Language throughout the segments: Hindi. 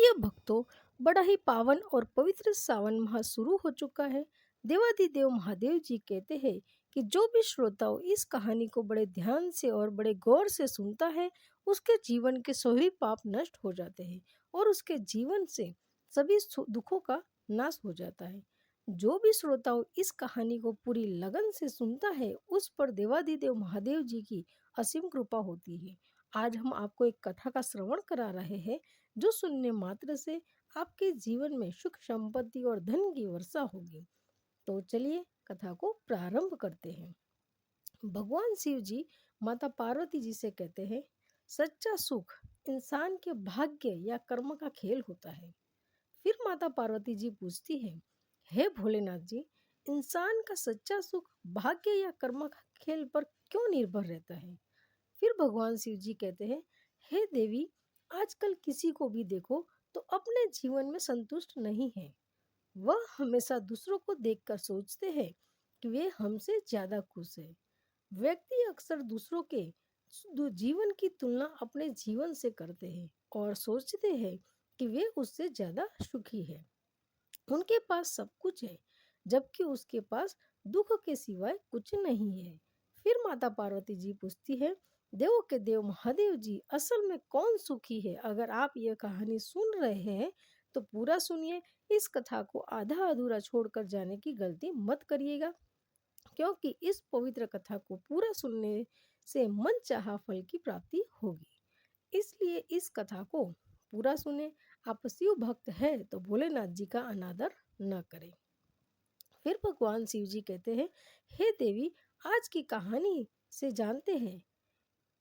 प्रिय भक्तों, बड़ा ही पावन और पवित्र सावन माह शुरू हो चुका है। देवाधिदेव महादेव जी कहते हैं कि जो भी श्रोताओं इस कहानी को बड़े ध्यान से और बड़े गौर से सुनता है, उसके जीवन के सभी पाप नष्ट हो जाते हैं और उसके जीवन से सभी दुखों का नाश हो जाता है। जो भी श्रोताओं इस कहानी को पूरी लगन से सुनता है, उस पर देवाधिदेव महादेव जी की असीम कृपा होती है। आज हम आपको एक कथा का श्रवण करा रहे हैं, जो सुनने मात्र से आपके जीवन में सुख संपत्ति और धन की वर्षा होगी। तो चलिए कथा को प्रारंभ करते हैं। भगवान शिव जी माता पार्वती जी से कहते हैं, सच्चा सुख इंसान के भाग्य या कर्म का खेल होता है। फिर माता पार्वती जी पूछती है, हे भोलेनाथ जी, इंसान का सच्चा सुख भाग्य या कर्म का खेल पर क्यों निर्भर रहता है? फिर भगवान शिव जी कहते हैं, हे देवी, आजकल किसी को भी देखो तो अपने जीवन में संतुष्ट नहीं है। वह हमेशा दूसरों को देखकर सोचते हैं कि वे हमसे ज्यादा खुश है। व्यक्ति अक्सर दूसरों के जीवन की तुलना अपने जीवन से करते हैं और सोचते हैं कि वे उससे ज्यादा सुखी है। उनके पास सब कुछ है, जबकि उसके पास दुख के सिवाय कुछ नहीं है। फिर माता पार्वती जी पूछती है, देवों के देव महादेव जी, असल में कौन सुखी है? अगर आप यह कहानी सुन रहे हैं तो पूरा सुनिए। इस कथा को आधा अधूरा छोड़कर जाने की गलती मत करिएगा, क्योंकि इस पवित्र कथा को पूरा सुनने से मन चाहा फल की प्राप्ति होगी। इसलिए इस कथा को पूरा सुने। आप शिव भक्त है तो भोलेनाथ जी का अनादर न करें। फिर भगवान शिव जी कहते हैं, हे देवी, आज की कहानी से जानते हैं।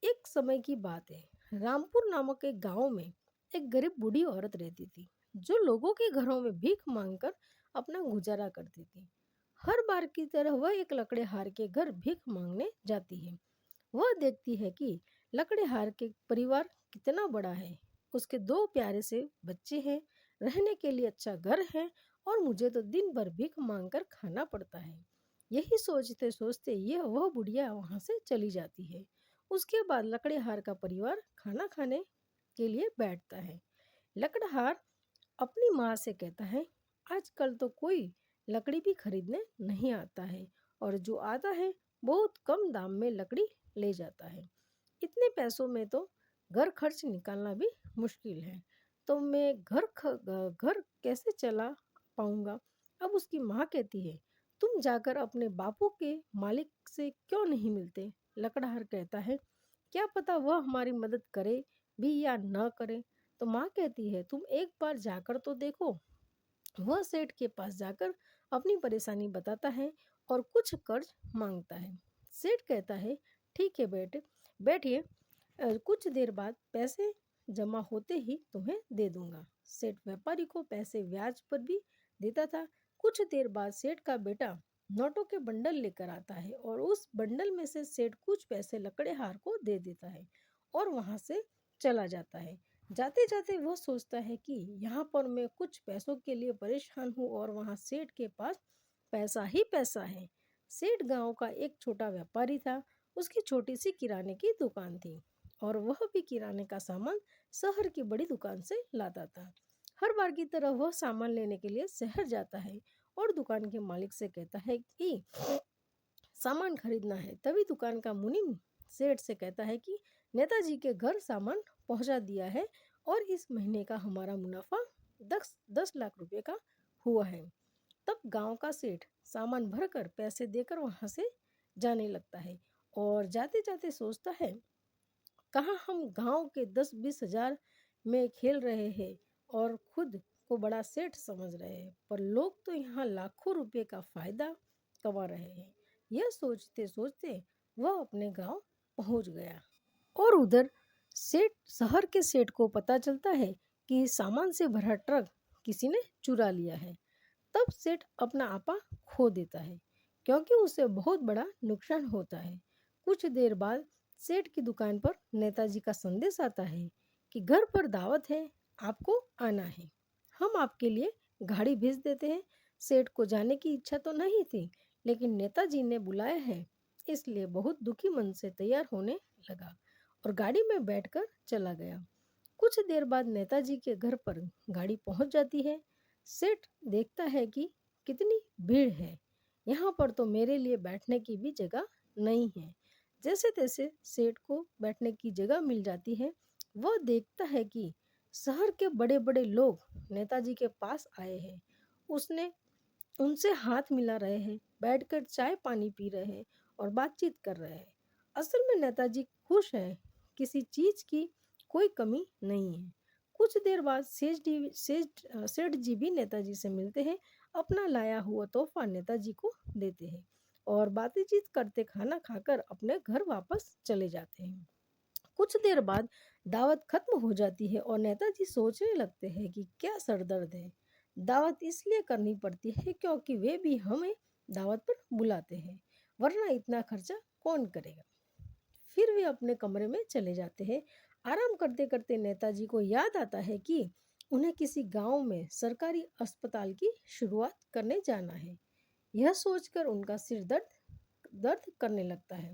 एक समय की बात है, रामपुर नामक एक गांव में एक गरीब बूढ़ी औरत रहती थी, जो लोगों के घरों में भीख मांगकर अपना गुजारा करती थी। हर बार की तरह वह एक लकड़ेहार के घर भीख मांगने जाती है। वह देखती है कि लकड़ेहार के परिवार कितना बड़ा है। उसके दो प्यारे से बच्चे हैं, रहने के लिए अच्छा घर है, और मुझे तो दिन भर भीख मांगकर खाना पड़ता है। यही सोचते सोचते यह वह बुढ़िया वहां से चली जाती है। उसके बाद लकड़ेहार का परिवार खाना खाने के लिए बैठता है। लकड़हार अपनी माँ से कहता है, आजकल तो कोई लकड़ी भी खरीदने नहीं आता है, और जो आता है बहुत कम दाम में लकड़ी ले जाता है। इतने पैसों में तो घर खर्च निकालना भी मुश्किल है, तो मैं घर कैसे चला पाऊंगा? अब उसकी माँ कहती है, तुम जाकर अपने बापू के मालिक से क्यों नहीं मिलते? लकड़हार कहता है, क्या पता वह हमारी मदद करे भी या न करे। तो माँ कहती है, तुम एक बार जाकर तो देखो। वह सेठ के पास जाकर अपनी परेशानी बताता है और कुछ कर्ज मांगता है। सेठ कहता है, ठीक है बेटे, बैठिए, कुछ देर बाद पैसे जमा होते ही तुम्हें दे दूंगा। सेठ व्यापारी को पैसे ब्याज पर भी देता था। कुछ देर बाद सेठ का बेटा नोटों के बंडल लेकर आता है, और उस बंडल में से सेठ कुछ पैसे लकड़ेहार को दे देता है और वहां से चला जाता है। जाते जाते वह सोचता है कि यहाँ पर मैं कुछ पैसों के लिए परेशान हूँ, और वहाँ सेठ के पास पैसा ही पैसा है। सेठ गांव का एक छोटा व्यापारी था। उसकी छोटी सी किराने की दुकान थी, और वह भी किराने का सामान शहर की बड़ी दुकान से लाता था। हर बार की तरह वह सामान लेने के लिए शहर जाता है और दुकान के मालिक से कहता है कि सामान खरीदना है। तभी दुकान का मुनीम सेठ से कहता है कि नेताजी के घर सामान पहुंचा दिया है, और इस महीने का हमारा मुनाफा 10 लाख रुपए का हुआ है। तब गांव का सेठ सामान भरकर पैसे देकर वहां से जाने लगता है, और जाते जाते सोचता है, कहाँ हम गांव के 10-20 हजार में खेल रहे हैं और खुद को बड़ा सेठ समझ रहे हैं, पर लोग तो यहाँ लाखों रुपए का फायदा कमा रहे हैं। यह सोचते सोचते वह अपने गांव पहुंच गया, और उधर सेठ शहर के सेठ को पता चलता है कि सामान से भरा ट्रक किसी ने चुरा लिया है। तब सेठ अपना आपा खो देता है, क्योंकि उसे बहुत बड़ा नुकसान होता है। कुछ देर बाद सेठ की दुकान पर नेताजी का संदेश आता है कि घर पर दावत है, आपको आना है। हम आपके लिए गाड़ी भेज देते हैं। सेठ को जाने की इच्छा तो नहीं थी, लेकिन नेताजी ने बुलाया है, इसलिए बहुत दुखी मन से तैयार होने लगा और गाड़ी में बैठकर चला गया। कुछ देर बाद नेताजी के घर पर गाड़ी पहुंच जाती है। सेठ देखता है कि कितनी भीड़ है, यहाँ पर तो मेरे लिए बैठने की भी जगह नहीं है। जैसे तैसे सेठ को बैठने की जगह मिल जाती है। वह देखता है कि शहर के बड़े बड़े लोग नेताजी के पास आए हैं। उसने उनसे हाथ मिला रहे हैं, बैठकर चाय पानी पी रहे हैं और बातचीत कर रहे हैं। असल में नेताजी खुश हैं, किसी चीज की कोई कमी नहीं है। कुछ देर बाद सेठ जी भी नेताजी से मिलते हैं, अपना लाया हुआ तोहफा नेताजी को देते हैं और बातचीत करते खाना खाकर अपने घर वापस चले जाते हैं। कुछ देर बाद दावत खत्म हो जाती है और नेताजी सोचने लगते हैं कि क्या सरदर्द है। दावत इसलिए करनी पड़ती है क्योंकि वे भी हमें दावत पर बुलाते हैं, वरना इतना खर्चा कौन करेगा। फिर वे अपने कमरे में चले जाते हैं। आराम करते करते नेताजी को याद आता है कि उन्हें किसी गांव में सरकारी अस्पताल की शुरुआत करने जाना है। यह सोचकर उनका सिर दर्द दर्द करने लगता है।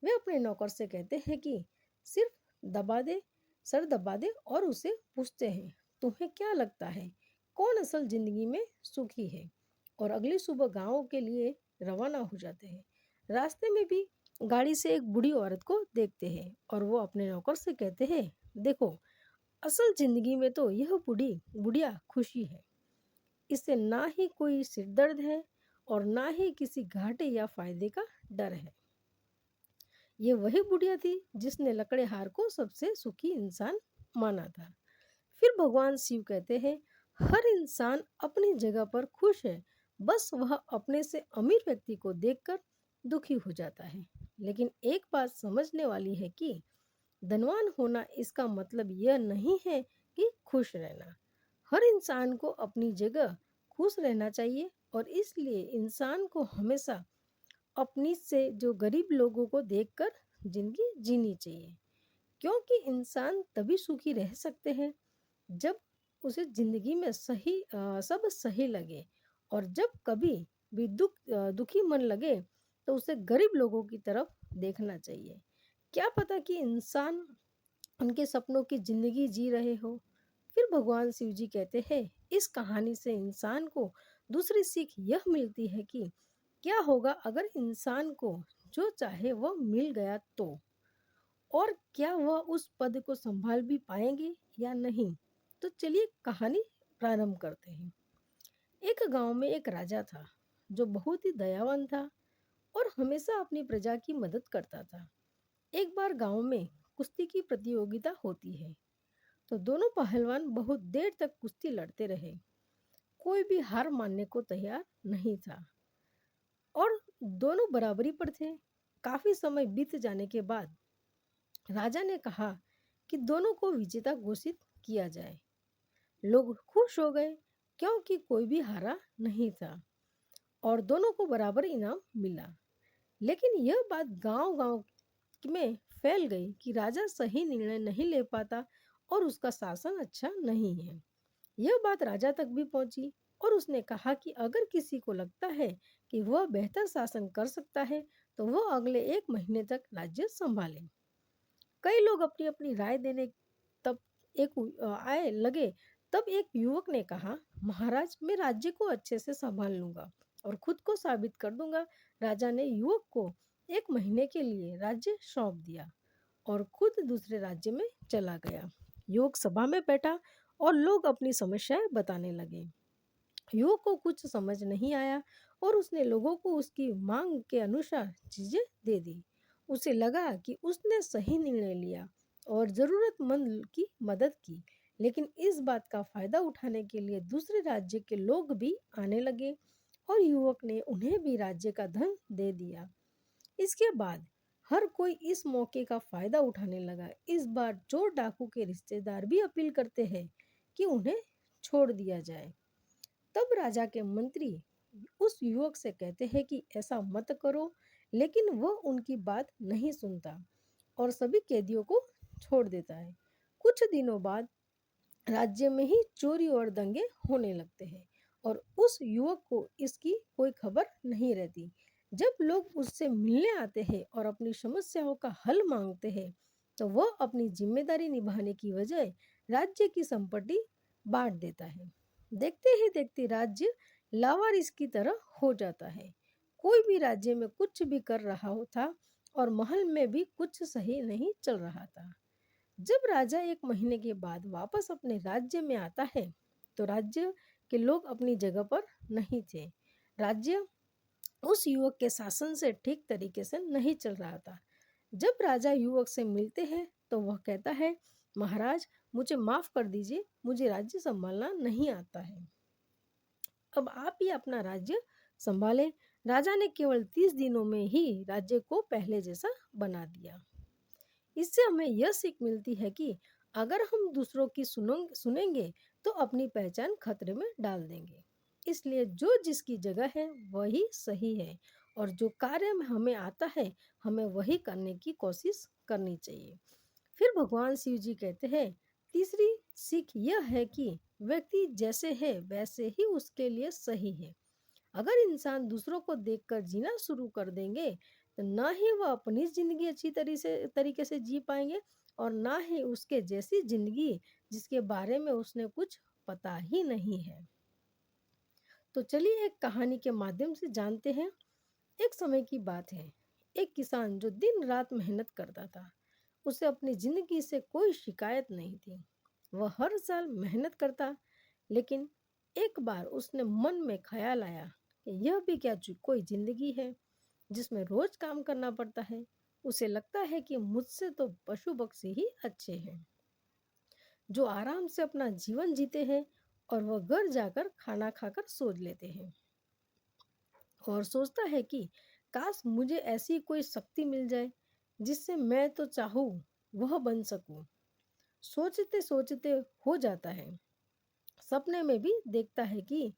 वे अपने नौकर से कहते हैं कि सिर्फ दबा दे सर दबा दे और उसे पूछते हैं, तुम्हें क्या लगता है कौन असल जिंदगी में सुखी है। और अगली सुबह गांव के लिए रवाना हो जाते हैं। रास्ते में भी गाड़ी से एक बूढ़ी औरत को देखते हैं और वो अपने नौकर से कहते हैं, देखो, असल जिंदगी में तो यह बूढ़ी बुढ़िया खुशी है। इससे ना ही कोई सिर दर्द है और ना ही किसी घाटे या फायदे का डर है। ये वही बुढ़िया थी जिसने लकड़ेहार को सबसे सुखी इंसान माना था। फिर भगवान शिव कहते हैं, हर इंसान अपनी जगह पर खुश है, बस वह अपने से अमीर व्यक्ति को देखकर दुखी हो जाता है। लेकिन एक बात समझने वाली है कि धनवान होना इसका मतलब यह नहीं है कि खुश रहना। हर इंसान को अपनी जगह खुश रहना चाहिए और इसलिए इंसान को हमेशा अपनी से जो गरीब लोगों को देखकर जिंदगी जीनी चाहिए, क्योंकि इंसान तभी सुखी रह सकते हैं जब उसे जिंदगी में सब सही लगे। और जब कभी भी दुखी मन लगे तो उसे गरीब लोगों की तरफ देखना चाहिए। क्या पता कि इंसान उनके सपनों की जिंदगी जी रहे हो। फिर भगवान शिव जी कहते हैं, इस कहानी से इंसान को दूसरी सीख यह मिलती है कि क्या होगा अगर इंसान को जो चाहे वह मिल गया तो, और क्या वह उस पद को संभाल भी पाएंगे या नहीं। तो चलिए कहानी प्रारंभ करते हैं। एक गांव में एक राजा था जो बहुत ही दयावान था और हमेशा अपनी प्रजा की मदद करता था। एक बार गांव में कुश्ती की प्रतियोगिता होती है, तो दोनों पहलवान बहुत देर तक कुश्ती लड़ते रहे। कोई भी हार मानने को तैयार नहीं था और दोनों बराबरी पर थे। काफी समय बीत जाने के बाद राजा ने कहा कि दोनों को विजेता घोषित किया जाए। लोग खुश हो गए क्योंकि कोई भी हारा नहीं था और दोनों को बराबर इनाम मिला। लेकिन यह बात गांव-गांव में फैल गई कि राजा सही निर्णय नहीं ले पाता और उसका शासन अच्छा नहीं है। यह बात राजा तक भी पहुंची और उसने कहा कि अगर किसी को लगता है कि वह बेहतर शासन कर सकता है तो वह अगले 1 महीने तक राज्य संभाले। कई लोग अपनी अपनी राय देने तब आए लगे। तब एक युवक ने कहा, महाराज, मैं राज्य को अच्छे से संभाल लूंगा और खुद को साबित कर दूंगा। राजा ने युवक को 1 महीने के लिए राज्य सौंप दिया और खुद दूसरे राज्य में चला गया। युवक सभा में बैठा और लोग अपनी समस्याएं बताने लगे। युवक को कुछ समझ नहीं आया और उसने लोगों को उसकी मांग के अनुसार चीजें दे दी। उसे लगा कि उसने सही निर्णय लिया और जरूरतमंद की मदद की। लेकिन इस बात का फायदा उठाने के लिए दूसरे राज्य के लोग भी आने लगे और युवक ने उन्हें भी राज्य का धन दे दिया। इसके बाद हर कोई इस मौके का फायदा उठाने लगा। इस बार चोर डाकू के रिश्तेदार भी अपील करते हैं कि उन्हें छोड़ दिया जाए। तब राजा के मंत्री उस युवक से कहते हैं कि ऐसा मत करो, लेकिन वह उनकी बात नहीं सुनता और सभी कैदियों को छोड़ देता है। कुछ दिनों बाद राज्य में ही चोरी और दंगे होने लगते हैं और उस युवक को इसकी कोई खबर नहीं रहती। जब लोग उससे मिलने आते हैं और अपनी समस्याओं का हल मांगते हैं तो वह अपनी जिम्मेदारी निभाने की बजाय राज्य की संपत्ति बांट देता है। देखते ही देखते राज्य लावारिस की तरह हो जाता है। कोई भी राज्य में कुछ भी कर रहा हो था और महल में भी कुछ सही नहीं चल रहा था। जब राजा एक महीने के बाद वापस अपने राज्य में आता है तो राज्य के लोग अपनी जगह पर नहीं थे। राज्य उस युवक के शासन से ठीक तरीके से नहीं चल रहा था। जब राजा युवक से मिलते हैं तो वह कहता है, महाराज मुझे माफ कर दीजिए, मुझे राज्य संभालना नहीं आता है। अब आप ही अपना राज्य संभालें। राजा ने केवल 30 दिनों में ही राज्य को पहले जैसा बना दिया। इससे हमें यह सीख मिलती है कि अगर हम दूसरों की सुनेंगे तो अपनी पहचान खतरे में डाल देंगे। इसलिए जो जिसकी जगह है वही सही है और जो कार्य में हमें आता है हमें वही करने की कोशिश करनी चाहिए। फिर भगवान शिव जी कहते हैं, तीसरी सीख यह है कि व्यक्ति जैसे है वैसे ही उसके लिए सही है। अगर इंसान दूसरों को देखकर जीना शुरू कर देंगे तो ना ही वह अपनी जिंदगी अच्छी तरीके से जी पाएंगे और ना ही उसके जैसी जिंदगी जिसके बारे में उसने कुछ पता ही नहीं है। तो चलिए एक कहानी के माध्यम से जानते हैं। एक समय की बात है, एक किसान जो दिन रात मेहनत करता था, उसे अपनी जिंदगी से कोई शिकायत नहीं थी। वह हर साल मेहनत करता, लेकिन एक बार उसने मन में ख्याल आया कि यह भी क्या कोई जिंदगी है जिसमें रोज काम करना पड़ता है। उसे लगता है कि मुझसे तो पशु पक्षी ही अच्छे हैं जो आराम से अपना जीवन जीते हैं और वह घर जाकर खाना खाकर सो लेते हैं। और सोचता है कि काश मुझे ऐसी कोई शक्ति मिल जाए जिससे मैं तो चाहूँ वह बन सकूं। सोचते सोचते हो जाता है। सपने में भी देखता है कि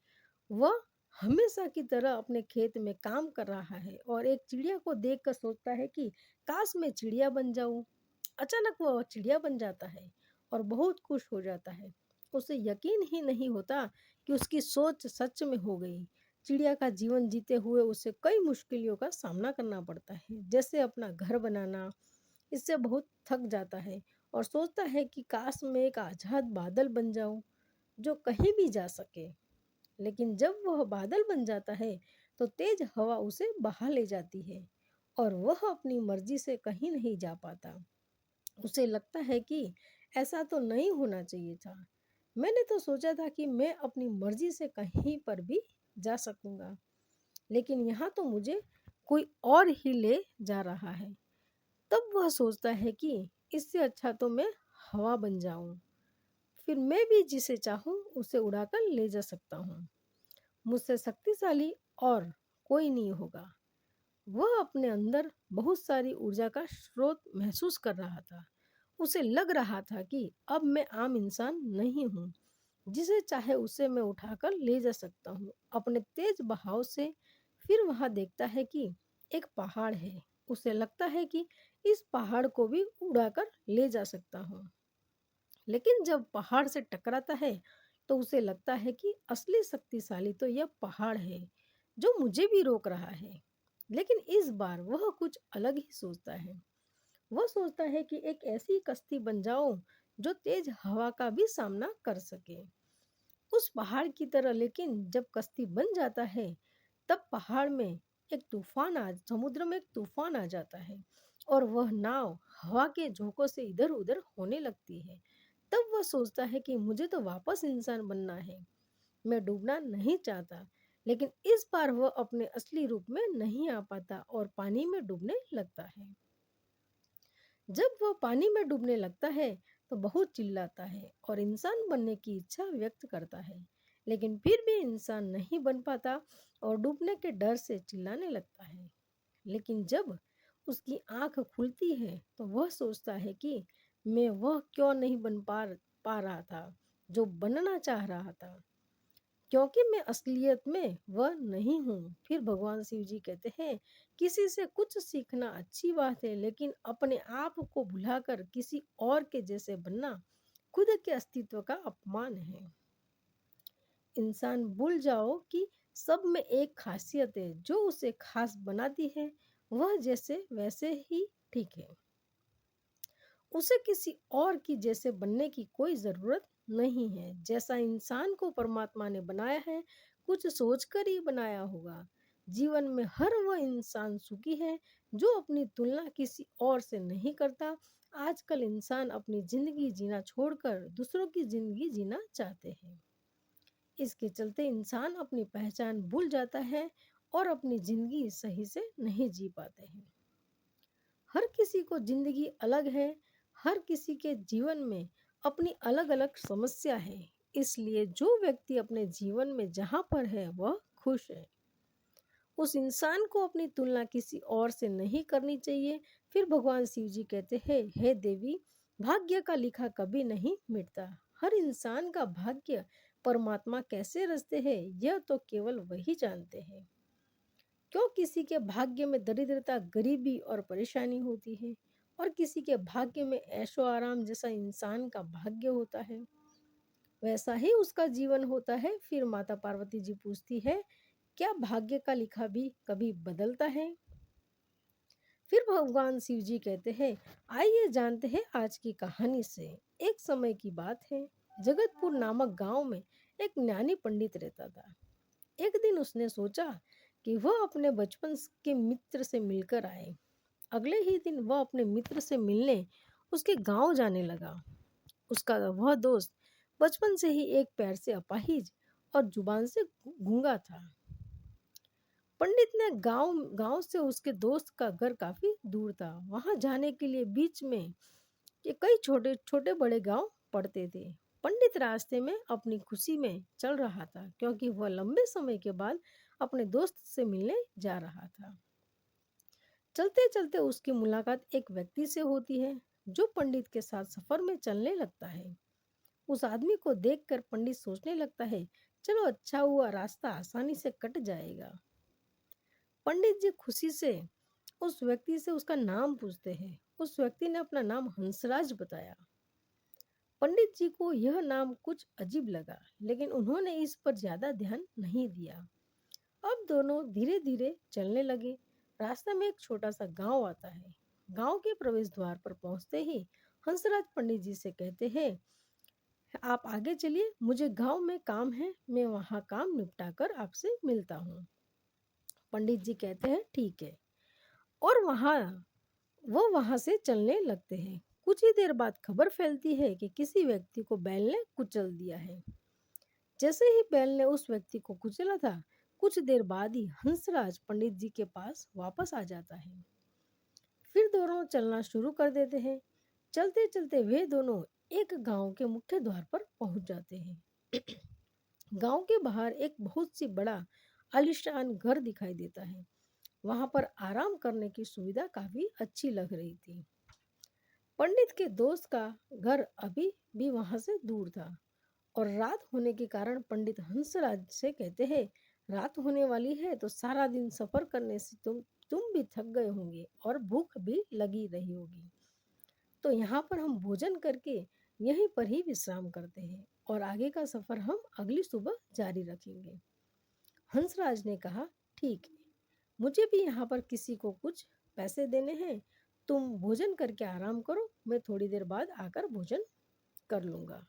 वह हमेशा की तरह अपने खेत में काम कर रहा है और एक चिड़िया को देखकर सोचता है कि काश मैं चिड़िया बन जाऊं। अचानक वह चिड़िया बन जाता है और बहुत खुश हो जाता है। उसे यकीन ही नहीं होता कि उसकी सोच सच में हो गई। चिड़िया का जीवन जीते हुए उसे कई मुश्किलों का सामना करना पड़ता है, जैसे अपना घर बनाना। इससे बहुत थक जाता है और सोचता है कि काश मैं एक आजाद बादल बन जाऊं जो कहीं भी जा सके। लेकिन जब वह बादल बन जाता है तो तेज हवा उसे बहा ले जाती है और वह अपनी मर्जी से कहीं नहीं जा पाता। उसे लगता है कि ऐसा तो नहीं होना चाहिए था। मैंने तो सोचा था कि मैं अपनी मर्जी से कहीं पर भी जा सकूंगा, लेकिन यहाँ तो मुझे कोई और ही ले जा रहा है। तब वह सोचता है कि इससे अच्छा तो मैं हवा बन जाऊं, फिर मैं भी जिसे चाहूं उसे उड़ाकर ले जा सकता हूँ। मुझसे शक्तिशाली और कोई नहीं होगा। वह अपने अंदर बहुत सारी ऊर्जा का स्रोत महसूस कर रहा था। उसे लग रहा था कि अब मैं आम इंसान नहीं हूँ, जिसे चाहे उसे मैं उठाकर ले जा सकता हूँ अपने तेज बहाव से। फिर वहाँ देखता है कि एक पहाड़ है। उसे लगता है कि इस पहाड़ को भी उड़ाकर ले जा सकता हूँ। लेकिन जब पहाड़ से टकराता है तो उसे लगता है कि असली शक्तिशाली तो यह पहाड़ है जो मुझे भी रोक रहा है। लेकिन इस बार वह कुछ अलग ही सोचता है। वह सोचता है कि एक ऐसी कश्ती बन जाओ जो तेज हवा का भी सामना कर सके, उस पहाड़ की तरह। लेकिन जब कश्ती बन जाता है तब पहाड़ में समुद्र में एक तूफान आ जाता है और वह नाव हवा के झोंकों से इधर उधर होने लगती है। तब वह सोचता है कि मुझे तो वापस इंसान बनना है, मैं डूबना नहीं चाहता। लेकिन इस बार वह अपने असली रूप में नहीं आ पाता और पानी में डूबने लगता है। जब वह पानी में डूबने लगता है तो बहुत चिल्लाता है और इंसान बनने की इच्छा व्यक्त करता है, लेकिन फिर भी इंसान नहीं बन पाता और डूबने के डर से चिल्लाने लगता है। लेकिन जब उसकी आंख खुलती है तो वह सोचता है कि मैं वह क्यों नहीं पा रहा था जो बनना चाह रहा था, क्योंकि मैं असलियत में वह नहीं हूँ। फिर भगवान शिव जी कहते हैं, किसी से कुछ सीखना अच्छी बात है, लेकिन अपने आप को भुलाकर किसी और के जैसे बनना खुद के अस्तित्व का अपमान है। इंसान भूल जाओ कि सब में एक खासियत है जो उसे खास बनाती है, वह जैसे वैसे ही ठीक है। उसे किसी और की जैसे बनने की कोई ज़रूरत नहीं है। जैसा इंसान को परमात्मा ने बनाया है, कुछ सोचकर ही बनाया होगा। जीवन में हर वह इंसान सुखी है जो अपनी तुलना किसी और से नहीं करता। आजकल इंसान अपनी ज़िंदगी जीना छोड़कर दूसरों की ज़िंदगी जीना चाहते हैं। इसके चलते इंसान अपनी पहचान भूल जाता है और अपनी ज़िंदगी सही से नहीं जी पाते हैं। हर किसी को जिंदगी अलग है। हर किसी के जीवन में अपनी अलग अलग समस्या है। इसलिए जो व्यक्ति अपने जीवन में जहाँ पर है वह खुश है, उस इंसान को अपनी तुलना किसी और से नहीं करनी चाहिए। फिर भगवान शिव जी कहते हैं, हे देवी, भाग्य का लिखा कभी नहीं मिटता। हर इंसान का भाग्य परमात्मा कैसे रचते हैं यह तो केवल वही जानते हैं। क्यों किसी के भाग्य में दरिद्रता, गरीबी और परेशानी होती है और किसी के भाग्य में ऐशो आराम जैसा इंसान का भाग्य होता है, वैसा ही उसका जीवन होता है। फिर माता पार्वती जी पूछती है, क्या भाग्य का लिखा भी कभी बदलता है? फिर भगवान शिव जी कहते हैं, आइए जानते हैं आज की कहानी से। एक समय की बात है, जगतपुर नामक गांव में एक ज्ञानी पंडित रहता था। एक दिन उसने सोचा कि वह अपने बचपन के मित्र से मिलकर आए। अगले ही दिन वह अपने मित्र से मिलने उसके गांव जाने लगा। उसका वह दोस्त बचपन से ही एक पैर से अपाहिज और जुबान से गूंगा था। पंडित ने गांव गांव से उसके दोस्त का घर काफी दूर था। वहां जाने के लिए बीच में ये कई छोटे छोटे बड़े गांव पड़ते थे। पंडित रास्ते में अपनी खुशी में चल रहा था क्योंकि वह लंबे समय के बाद अपने दोस्त से मिलने जा रहा था। चलते चलते उसकी मुलाकात एक व्यक्ति से होती है जो पंडित के साथ सफर में चलने लगता है। उस आदमी को देखकर पंडित सोचने लगता है, चलो अच्छा हुआ, रास्ता आसानी से कट जाएगा। पंडित जी खुशी से उस व्यक्ति से उसका नाम पूछते हैं। उस व्यक्ति ने अपना नाम हंसराज बताया। पंडित जी को यह नाम कुछ अजीब लगा, लेकिन उन्होंने इस पर ज्यादा ध्यान नहीं दिया। अब दोनों धीरे धीरे चलने लगे। रास्ते में एक छोटा सा गांव आता है। गांव के प्रवेश द्वार पर पहुंचते ही हंसराज पंडित जी से कहते हैं, आप आगे चलिए, मुझे गांव में काम है, मैं वहां काम निपटा कर आपसे मिलता हूँ। पंडित जी कहते हैं, ठीक है। और वो वहां से चलने लगते हैं। कुछ ही देर बाद खबर फैलती है कि किसी व्यक्ति को बैल ने कुचल दिया है। जैसे ही बैल ने उस व्यक्ति को कुचला था, कुछ देर बाद ही हंसराज पंडित जी के पास वापस आ जाता है। फिर दोनों चलना शुरू कर देते हैं। चलते चलते वे दोनों एक गांव के मुख्य द्वार पर पहुंच जाते हैं। गांव के बाहर एक बहुत सी बड़ा आलीशान घर दिखाई देता है। वहां पर आराम करने की सुविधा काफी अच्छी लग रही थी। पंडित के दोस्त का घर अभी भी वहां से दूर था और रात होने के कारण पंडित हंसराज से कहते हैं, रात होने वाली है तो सारा दिन सफर करने से तुम भी थक गए होंगे और भूख भी लगी रही होगी, तो यहाँ पर हम भोजन करके यहीं पर ही विश्राम करते हैं और आगे का सफर हम अगली सुबह जारी रखेंगे। हंसराज ने कहा, ठीक है, मुझे भी यहाँ पर किसी को कुछ पैसे देने हैं। तुम भोजन करके आराम करो, मैं थोड़ी देर बाद आकर भोजन कर लूँगा।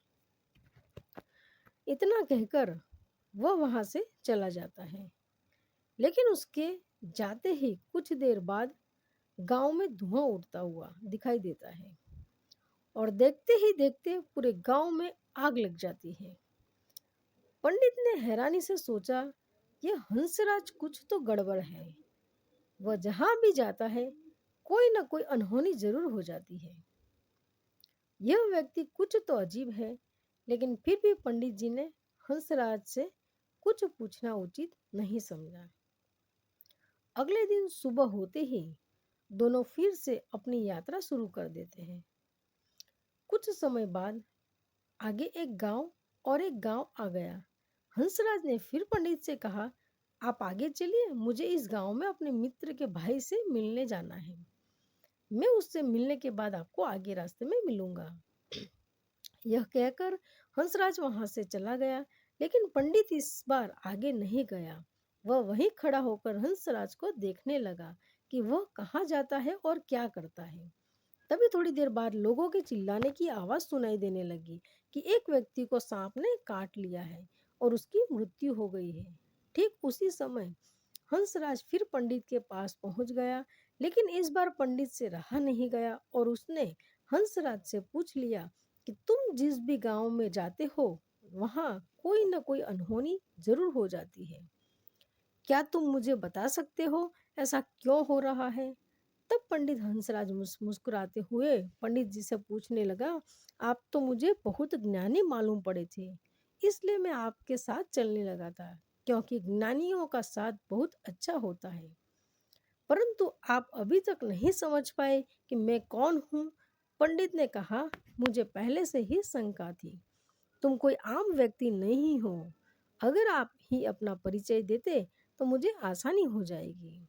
इतना कहकर वह वहाँ से चला जाता है। लेकिन उसके जाते ही कुछ देर बाद गांव में धुआं उठता हुआ दिखाई देता है और देखते ही देखते पूरे गांव में आग लग जाती है। पंडित ने हैरानी से सोचा, यह हंसराज कुछ तो गड़बड़ है। वह जहां भी जाता है कोई ना कोई अनहोनी जरूर हो जाती है। यह व्यक्ति कुछ तो अजीब है। लेकिन फिर भी पंडित जी ने हंसराज से कुछ पूछना उचित नहीं समझा। अगले दिन सुबह होते ही दोनों फिर से अपनी यात्रा शुरू कर देते हैं। कुछ समय बाद आगे एक गांव और एक गांव आ गया। हंसराज ने फिर पंडित से कहा, आप आगे चलिए, मुझे इस गांव में अपने मित्र के भाई से मिलने जाना है। मैं उससे मिलने के बाद आपको आगे रास्ते में मिलूंगा। यह कहकर हंसराज वहां से चला गया। लेकिन पंडित इस बार आगे नहीं गया। वह वहीं खड़ा होकर हंसराज को देखने लगा कि वह कहाँ जाता है और क्या करता है। तभी थोड़ी देर बाद लोगों के चिल्लाने की आवाज सुनाई देने लगी कि एक व्यक्ति को सांप ने काट लिया है और उसकी मृत्यु हो गई है। ठीक उसी समय हंसराज फिर पंडित के पास पहुंच गया, लेकिन इस बार पंडित से रहा नहीं गया और उसने हंसराज से पूछ लिया कि तुम जिस भी गांव में जाते हो वहां कोई न कोई अनहोनी जरूर हो जाती है। क्या तुम मुझे बता सकते हो ऐसा क्यों हो रहा है? तब पंडित हंसराज मुस्कुराते हुए पंडित जी से पूछने लगा, आप तो मुझे बहुत ज्ञानी मालूम पड़े थे, इसलिए मैं आपके साथ चलने लगा था, क्योंकि ज्ञानियों का साथ बहुत अच्छा होता है। परंतु आप अभी तक नहीं समझ पाए कि मैं कौन हूँ। पंडित ने कहा, मुझे पहले से ही शंका थी, तुम कोई आम व्यक्ति नहीं हो। अगर आप ही अपना परिचय देते तो मुझे आसानी हो जाएगी।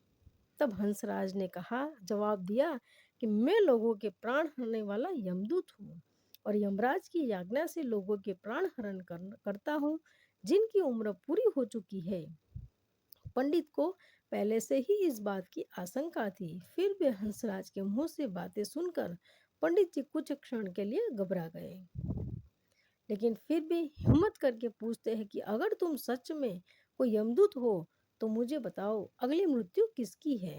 तब हंसराज ने कहा, जवाब दिया कि मैं लोगों के प्राण हरने वाला यमदूत हूँ और यमराज की आज्ञा से लोगों के प्राण हरण करता हूँ जिनकी उम्र पूरी हो चुकी है। पंडित को पहले से ही इस बात की आशंका थी, फिर भी हंसराज के मुंह से बातें सुनकर पंडित जी कुछ क्षण के लिए घबरा गए, लेकिन फिर भी हिम्मत करके पूछते हैं कि अगर तुम सच में कोई यमदूत हो तो मुझे बताओ अगली मृत्यु किसकी है।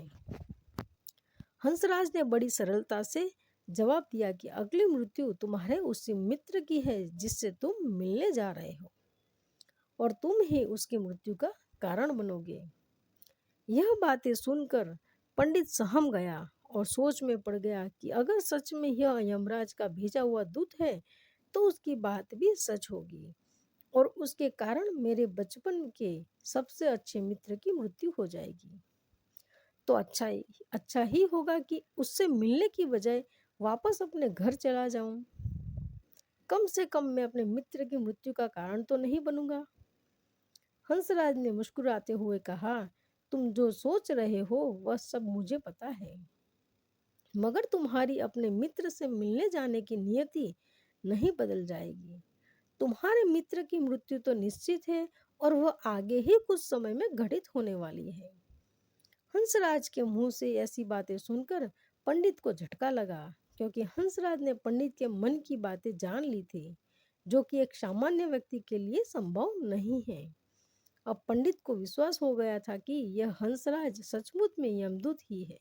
हंसराज ने बड़ी सरलता से जवाब दिया कि अगली मृत्यु तुम्हारे उसी मित्र की है जिससे तुम मिलने जा रहे हो और तुम ही उसकी मृत्यु का कारण बनोगे। यह बातें सुनकर पंडित सहम गया और सोच में पड़ गया कि अगर सच में यह यमराज का भेजा हुआ दूत है तो उसकी बात भी सच होगी और उसके कारण मेरे बचपन के सबसे अच्छे मित्र की मृत्यु हो जाएगी। तो अच्छा ही होगा कि उससे मिलने की बजाय वापस अपने घर चला जाऊं। कम से कम मैं अपने मित्र की मृत्यु का कारण तो नहीं बनूंगा। हंसराज ने मुस्कुराते हुए कहा, तुम जो सोच रहे हो वह सब मुझे पता है, मगर तुम्हारी अपने मित्र से मिलने जाने की नियति नहीं बदल जाएगी। तुम्हारे मित्र की मृत्यु तो निश्चित है और वह आगे ही कुछ समय में घटित होने वाली है। हंसराज के मुंह से ऐसी बातें सुनकर पंडित को झटका लगा, क्योंकि हंसराज ने पंडित के मन की बातें जान ली थी, जो कि एक सामान्य व्यक्ति के लिए संभव नहीं है। अब पंडित को विश्वास हो गया था कि यह हंसराज सचमुच में यमदूत ही है।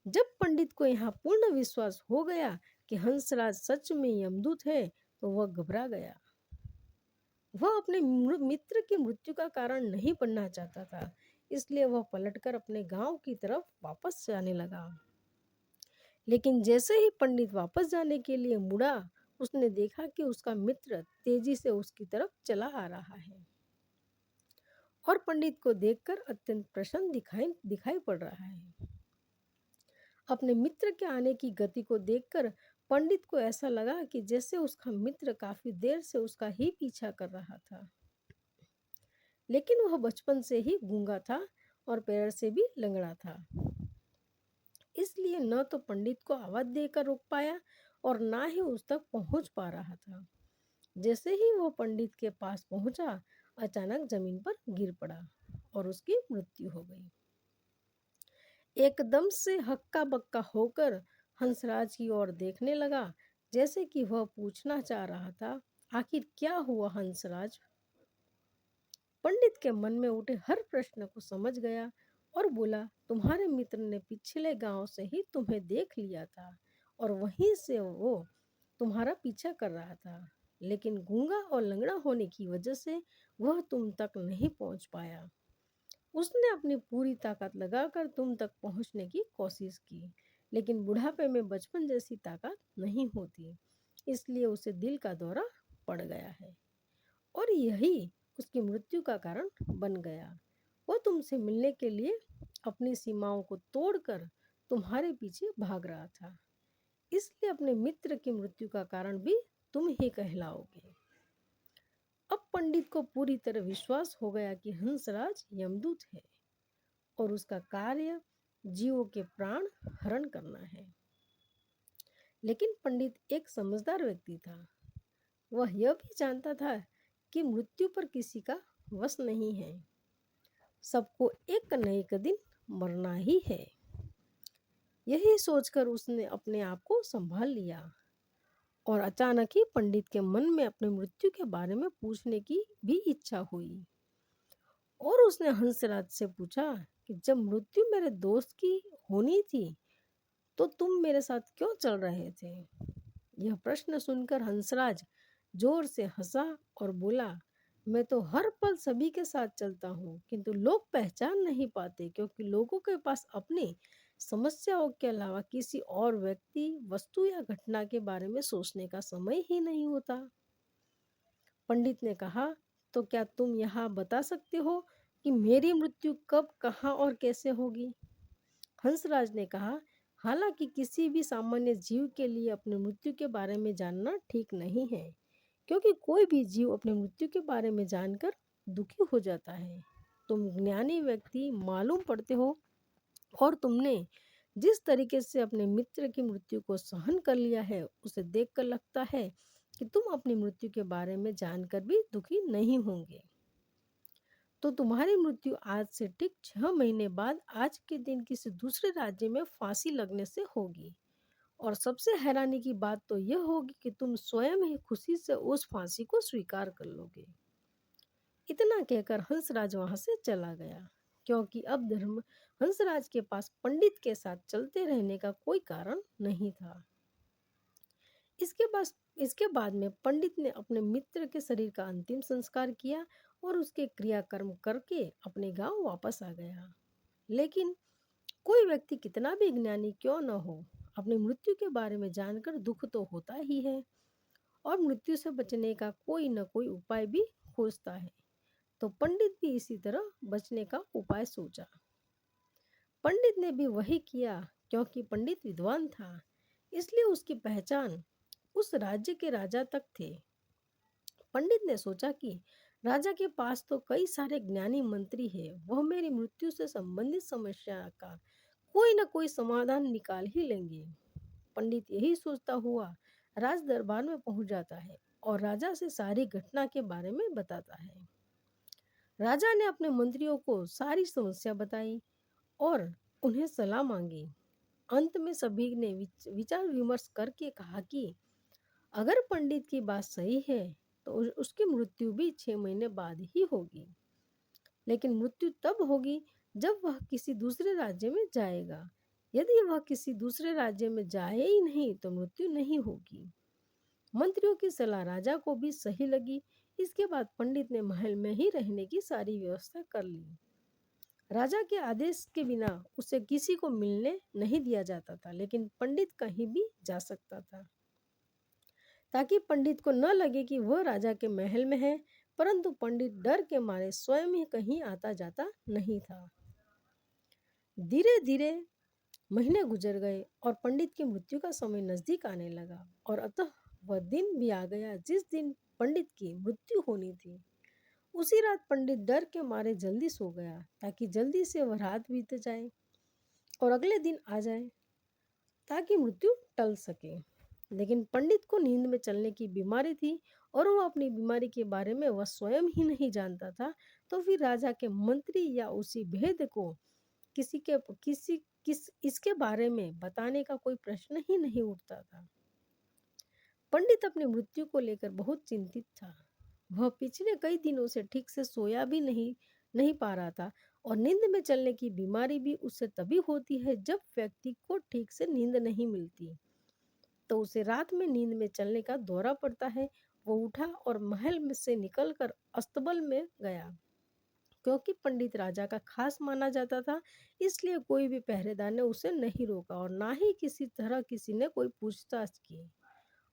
जब पंडित को यहाँ पूर्ण विश्वास हो गया कि हंसराज सच में यमदूत है, तो वह घबरा गया। वह अपने मित्र की मृत्यु का कारण नहीं बनना चाहता था, इसलिए वह पलटकर अपने गांव की तरफ वापस जाने लगा। लेकिन जैसे ही पंडित वापस जाने के लिए मुड़ा, उसने देखा कि उसका मित्र तेजी से उसकी तरफ चला आ रहा है और पंडित को देखकर अत्यंत प्रसन्न दिखाई दिखाई पड़ रहा है। अपने मित्र के आने की गति को देखकर पंडित को ऐसा लगा कि जैसे उसका मित्र काफी देर से उसका ही पीछा कर रहा था, लेकिन वह बचपन से ही गूंगा था और पैर से भी लंगड़ा था, इसलिए न तो पंडित को आवाज देकर रोक पाया और ना ही उस तक पहुंच पा रहा था। जैसे ही वह पंडित के पास पहुंचा, अचानक जमीन पर गिर पड़ा और उसकी मृत्यु हो गई। एकदम से हक्का बक्का होकर हंसराज की ओर देखने लगा, जैसे कि वह पूछना चाह रहा था, आखिर क्या हुआ हंसराज? पंडित के मन में उठे हर प्रश्न को समझ गया और बोला, तुम्हारे मित्र ने पिछले गांव से ही तुम्हें देख लिया था और वहीं से वो तुम्हारा पीछा कर रहा था, लेकिन गूंगा और लंगड़ा होने की वजह से वह तुम तक नहीं पहुंच पाया। उसने अपनी पूरी ताकत लगाकर तुम तक पहुंचने की कोशिश की, लेकिन बुढ़ापे में बचपन जैसी ताकत नहीं होती, इसलिए उसे दिल का दौरा पड़ गया है और यही उसकी मृत्यु का कारण बन गया। वो तुमसे मिलने के लिए अपनी सीमाओं को तोड़कर तुम्हारे पीछे भाग रहा था, इसलिए अपने मित्र की मृत्यु का कारण भी तुम ही कहलाओगे। अब पंडित को पूरी तरह विश्वास हो गया कि हंसराज यमदूत है और उसका कार्य जीवों के प्राण हरण करना है। लेकिन पंडित एक समझदार व्यक्ति था। वह यह भी जानता था कि मृत्यु पर किसी का वश नहीं है, सबको एक न एक दिन मरना ही है। यही सोचकर उसने अपने आप को संभाल लिया और अचानक ही पंडित के मन में अपनी मृत्यु के बारे में पूछने की भी इच्छा हुई। और उसने हंसराज से पूछा कि जब मृत्यु मेरे दोस्त की होनी थी तो तुम मेरे साथ क्यों चल रहे थे? यह प्रश्न सुनकर हंसराज जोर से हंसा और बोला, मैं तो हर पल सभी के साथ चलता हूँ, किंतु लोग पहचान नहीं पाते क्योंकि लोगों के पास अपनी समस्याओं के अलावा किसी और व्यक्ति, वस्तु या घटना के बारे में सोचने का समय ही नहीं होता। पंडित ने कहा, तो क्या तुम यहाँ बता सकते हो कि मेरी मृत्यु कब, कहाँ और कैसे होगी? हंसराज ने कहा, हालांकि किसी भी सामान्य जीव के लिए अपनी मृत्यु के बारे में जानना ठीक नहीं है, क्योंकि कोई भी जीव अपनी मृत्यु के बारे में जानकर दुखी हो जाता है। तुम ज्ञानी व्यक्ति मालूम पड़ते हो और तुमने जिस तरीके से अपने मित्र की मृत्यु को सहन कर लिया है, उसे देखकर लगता है कि तुम अपनी मृत्यु के बारे में जानकर भी दुखी नहीं होंगे। तो तुम्हारी मृत्यु आज से ठीक 6 महीने बाद आज के दिन किसी दूसरे राज्य में फांसी लगने से होगी। और सबसे हैरानी की बात तो यह होगी कि तुम स्वयं ही खुशी से उस फांसी को स्वीकार कर लोगे। इतना कहकर हंसराज वहां से चला गया, क्योंकि अब धर्म हंसराज के पास पंडित के साथ चलते रहने का कोई कारण नहीं था। इसके बाद में पंडित ने अपने मित्र के शरीर का अंतिम संस्कार किया और उसके क्रियाकर्म करके अपने गांव वापस आ गया। लेकिन कोई व्यक्ति कितना भी ज्ञानी क्यों न हो, अपनी मृत्यु के बारे में जानकर दुख तो होता ही है और मृत्यु से बचने का कोई न कोई उपाय भी खोजता है। तो पंडित भी इसी तरह बचने का उपाय सोचा। पंडित ने भी वही किया, क्योंकि पंडित विद्वान था, इसलिए उसकी पहचान उस राज्य के राजा तक थे। पंडित ने सोचा कि राजा के पास तो कई सारे ज्ञानी मंत्री हैं, वह मेरी मृत्यु से संबंधित समस्या का कोई न कोई समाधान निकाल ही लेंगे। पंडित यही सोचता हुआ राज दरबार में पहुंच जाता है और राजा से सारी घटना के बारे में बताता है। राजा ने अपने मंत्रियों को सारी समस्या बताई और उन्हें सलाह मांगी। अंत में सभी ने विचार विमर्श करके कहा कि अगर पंडित की बात सही है तो उसकी मृत्यु भी 6 महीने बाद ही होगी, लेकिन मृत्यु तब होगी जब वह किसी दूसरे राज्य में जाएगा। यदि वह किसी दूसरे राज्य में जाए ही नहीं तो मृत्यु नहीं होगी। मंत्रियों की सलाह राजा को भी सही लगी। इसके बाद पंडित ने महल में ही रहने की सारी व्यवस्था कर ली। राजा के आदेश के बिना उसे किसी को मिलने नहीं दिया जाता था, लेकिन पंडित कहीं भी जा सकता था, ताकि पंडित को न लगे कि वह राजा के महल में है। परंतु पंडित डर के मारे स्वयं ही कहीं आता जाता नहीं था। धीरे धीरे महीने गुजर गए और पंडित की मृत्यु का समय नजदीक आने लगा और अतः वह दिन भी आ गया जिस दिन पंडित की मृत्यु होनी थी। उसी रात पंडित डर के मारे जल्दी सो गया, ताकि जल्दी से वह रात बीत जाए और अगले दिन आ जाए, ताकि मृत्यु टल सके। लेकिन पंडित को नींद में चलने की बीमारी थी और वह अपनी बीमारी के बारे में वह स्वयं ही नहीं जानता था। तो फिर राजा के मंत्री या उसी भेद को इसके बारे में बताने का कोई प्रश्न ही नहीं उठता था। पंडित अपनी मृत्यु को लेकर बहुत चिंतित था। वह पिछले कई दिनों से ठीक से सोया भी नहीं पा रहा था और नींद में चलने की बीमारी भी उससे तभी होती है जब व्यक्ति को ठीक से नींद नहीं मिलती, तो उसे रात में नींद में चलने का दौरा पड़ता है। वो उठा और महल में से निकलकर अस्तबल में गया। क्योंकि पंडित राजा का खास माना जाता था, इसलिए कोई भी पहरेदार ने उसे नहीं रोका और ना ही किसी तरह किसी ने कोई पूछताछ की।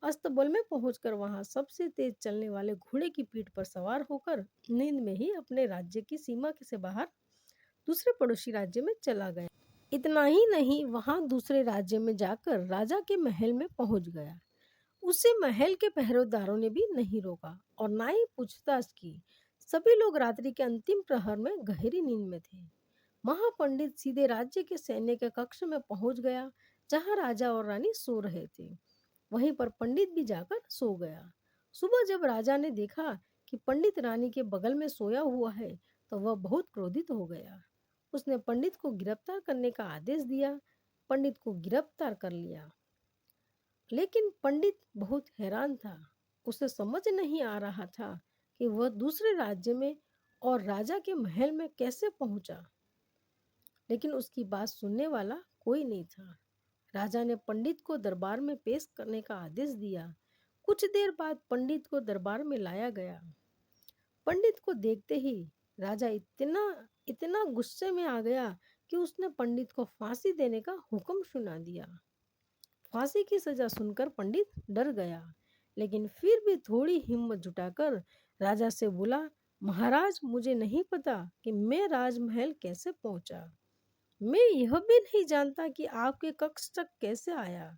अस्तबल में पहुंचकर वहां सबसे तेज चलने वाले घोड़े की पीठ पर सवार होकर नींद में ही अपने राज्य की सीमा से बाहर दूसरे पड़ोसी राज्य में चला गया। इतना ही नहीं, वहां दूसरे राज्य में जाकर राजा के महल में पहुंच गया। उसे महल के पहरेदारों ने भी नहीं रोका और ना ही पूछताछ की। सभी लोग रात्रि के अंतिम प्रहर में गहरी नींद में थे। महापंडित सीधे राज्य के सैन्य के कक्ष में पहुंच गया, जहां राजा और रानी सो रहे थे। वहीं पर पंडित भी जाकर सो गया। सुबह जब राजा ने देखा कि पंडित रानी के बगल में सोया हुआ है, तो वह बहुत क्रोधित हो गया। उसने पंडित को गिरफ्तार करने का आदेश दिया। पंडित को गिरफ्तार कर लिया। लेकिन पंडित बहुत हैरान था। उसे समझ नहीं आ रहा था कि वह दूसरे राज्य में और राजा के महल में कैसे पहुंचा। लेकिन उसकी बात सुनने वाला कोई नहीं था। राजा ने पंडित को दरबार में पेश करने का आदेश दिया। कुछ देर बाद पंडित को दरबार में लाया गया। पंडित को देखते ही राजा इतना इतना गुस्से में आ गया कि उसने पंडित को फांसी देने का हुक्म सुना दिया। फांसी की सजा सुनकर पंडित डर गया, लेकिन फिर भी थोड़ी हिम्मत जुटाकर राजा से बोला, महाराज, मुझे नहीं पता कि मैं राजमहल कैसे पहुंचा। मैं यह भी नहीं जानता कि आपके कक्ष तक कैसे आया।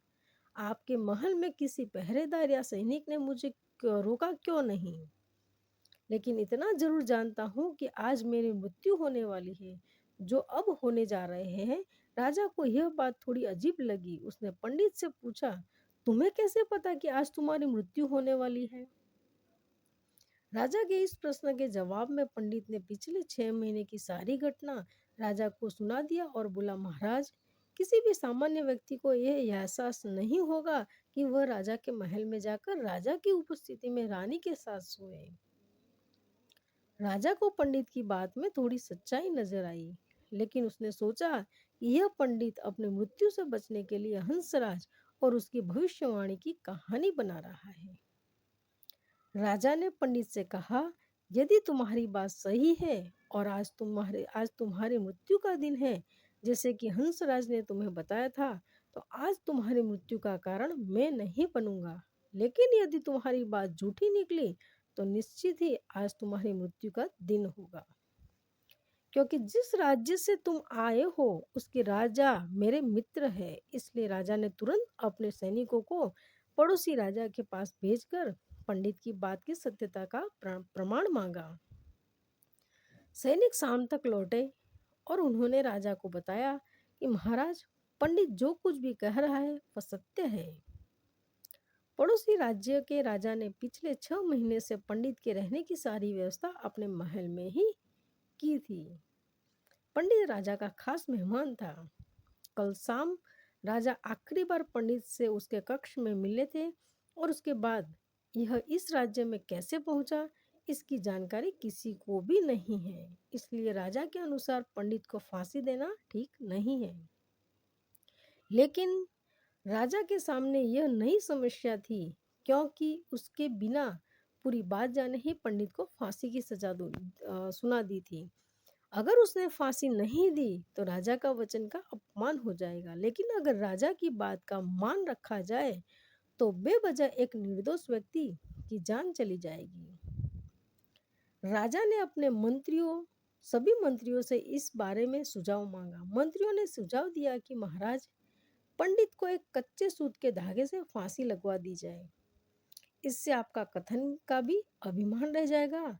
आपके महल में किसी पहरेदार या सैनिक ने मुझे रोका क्यों नहीं। लेकिन इतना जरूर जानता हूँ कि आज मेरी मृत्यु होने वाली है, जो अब होने जा रहे हैं। राजा को यह बात थोड़ी अजीब लगी। उसने पंडित से पूछा, तुम्हें कैसे पता कि आज तुम्हारी मृत्यु होने वाली है। राजा के इस प्रश्न के जवाब में पंडित ने पिछले 6 महीने की सारी घटना राजा को सुना दिया और बोला, महाराज, किसी भी सामान्य व्यक्ति को यह एहसास नहीं होगा कि वह राजा के महल में जाकर राजा की उपस्थिति में रानी के साथ सोए। राजा को पंडित की बात में थोड़ी सच्चाई नजर आई, लेकिन उसने सोचा कि यह पंडित अपनी मृत्यु से बचने के लिए हंसराज और उसकी भविष्यवाणी की कहानी बना रहा है। राजा ने पंडित से कहा, यदि तुम्हारी बात सही है और आज तुम्हारी मृत्यु का दिन है, जैसे कि हंसराज ने तुम्हें बताया था, तो आज तुम्हारी मृत्यु का कारण मैं नहीं बनूंगा। लेकिन यदि तुम्हारी बात झूठी निकली तो निश्चित ही आज तुम्हारी मृत्यु का दिन होगा, क्योंकि जिस राज्य से तुम आए हो उसके राजा मेरे मित्र है। इसलिए राजा ने तुरंत अपने सैनिकों को पड़ोसी राजा के पास भेजकर पंडित की बात की सत्यता का प्रमाण मांगा। सैनिक शाम तक लौटे और उन्होंने राजा को बताया कि महाराज, पंडित जो कुछ भी कह रहा है वह सत्य है। पड़ोसी राज्य के राजा ने पिछले 6 महीने से पंडित के रहने की सारी व्यवस्था अपने महल में ही की थी। पंडित राजा का खास मेहमान था। कल शाम राजा आखिरी बार पंडित से उसके कक्ष में मिले थे और उसके बाद यह इस राज्य में कैसे पहुंचा, इसकी जानकारी किसी को भी नहीं है। इसलिए राजा के अनुसार पंडित को फांसी देना ठीक नहीं है। लेकिन राजा के सामने यह नई समस्या थी, क्योंकि उसके बिना पूरी बात जाने ही पंडित को फांसी की सजा सुना दी थी। अगर उसने फांसी नहीं दी तो राजा का वचन का अपमान हो जाएगा, लेकिन अगर राजा की बात का मान रखा जाए तो बेवजह एक निर्दोष व्यक्ति की जान चली जाएगी। राजा ने अपने सभी मंत्रियों से इस बारे में सुझाव मांगा। मंत्रियों ने सुझाव दिया कि महाराज, पंडित को एक कच्चे सूत के धागे से फांसी लगवा दी जाए। इससे आपका कथन का भी अभिमान रह जाएगा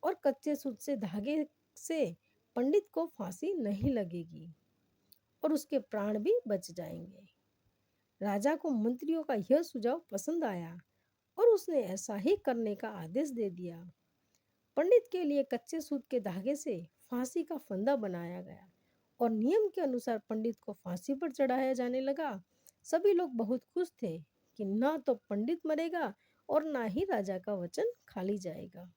और कच्चे सूत से धागे से पंडित को फांसी नहीं लगेगी और उसके प्राण भी बच जाएंगे। राजा को मंत्रियों का यह सुझाव पसंद आया और उसने ऐसा ही करने का आदेश दे दिया। पंडित के लिए कच्चे सूत के धागे से फांसी का फंदा बनाया गया और नियम के अनुसार पंडित को फांसी पर चढ़ाया जाने लगा। सभी लोग बहुत खुश थे कि ना तो पंडित मरेगा और ना ही राजा का वचन खाली जाएगा।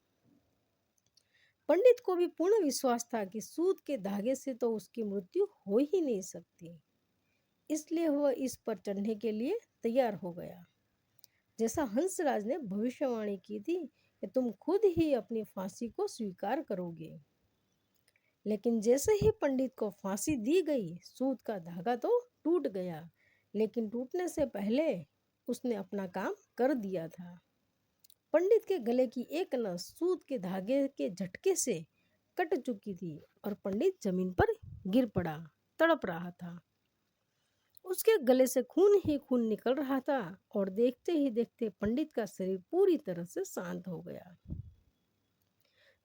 पंडित को भी पूर्ण विश्वास था कि सूत के धागे से तो उसकी मृत्यु हो ही नहीं सकती। इसलिए वह इस पर चढ़ने के लिए तैयार हो गया। जैसा हंसराज ने भविष्यवाणी की थी कि तुम खुद ही अपनी फांसी को स्वीकार करोगे। लेकिन जैसे ही पंडित को फांसी दी गई, सूत का धागा तो टूट गया, लेकिन टूटने से पहले उसने अपना काम कर दिया था। पंडित के गले की एक नस सूत के धागे के झटके से कट चुकी थी और पंडित जमीन पर गिर पड़ा, तड़प रहा था। उसके गले से खून ही खून निकल रहा था और देखते ही देखते पंडित का शरीर पूरी तरह से शांत हो गया।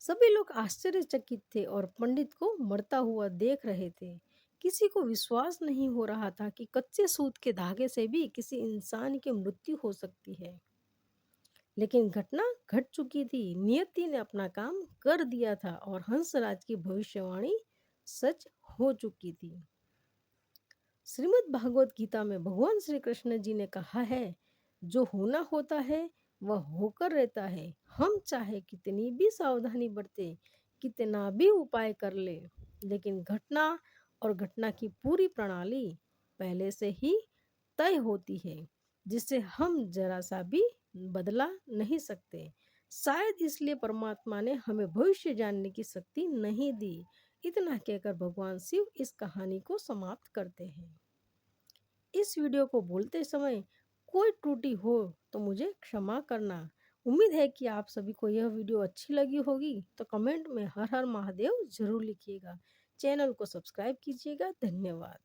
सभी लोग आश्चर्यचकित थे और पंडित को मरता हुआ देख रहे थे। किसी को विश्वास नहीं हो रहा था कि कच्चे सूत के धागे से भी किसी इंसान की मृत्यु हो सकती है। लेकिन घटना घट चुकी थी। नियति ने अपना काम कर दिया था और हंसराज की भविष्यवाणी सच हो चुकी थी। श्रीमद् भागवत गीता में भगवान श्री कृष्ण जी ने कहा है, जो होना होता है वह होकर रहता है। हम चाहे कितनी भी सावधानी बरते, कितना भी उपाय कर ले, लेकिन घटना और घटना की पूरी प्रणाली पहले से ही तय होती है, जिसे हम जरा सा भी बदला नहीं सकते। शायद इसलिए परमात्मा ने हमें भविष्य जानने की शक्ति नहीं दी। इतना कहकर भगवान शिव इस कहानी को समाप्त करते हैं। इस वीडियो को बोलते समय कोई त्रुटि हो तो मुझे क्षमा करना। उम्मीद है कि आप सभी को यह वीडियो अच्छी लगी होगी, तो कमेंट में हर हर महादेव जरूर लिखिएगा। चैनल को सब्सक्राइब कीजिएगा। धन्यवाद।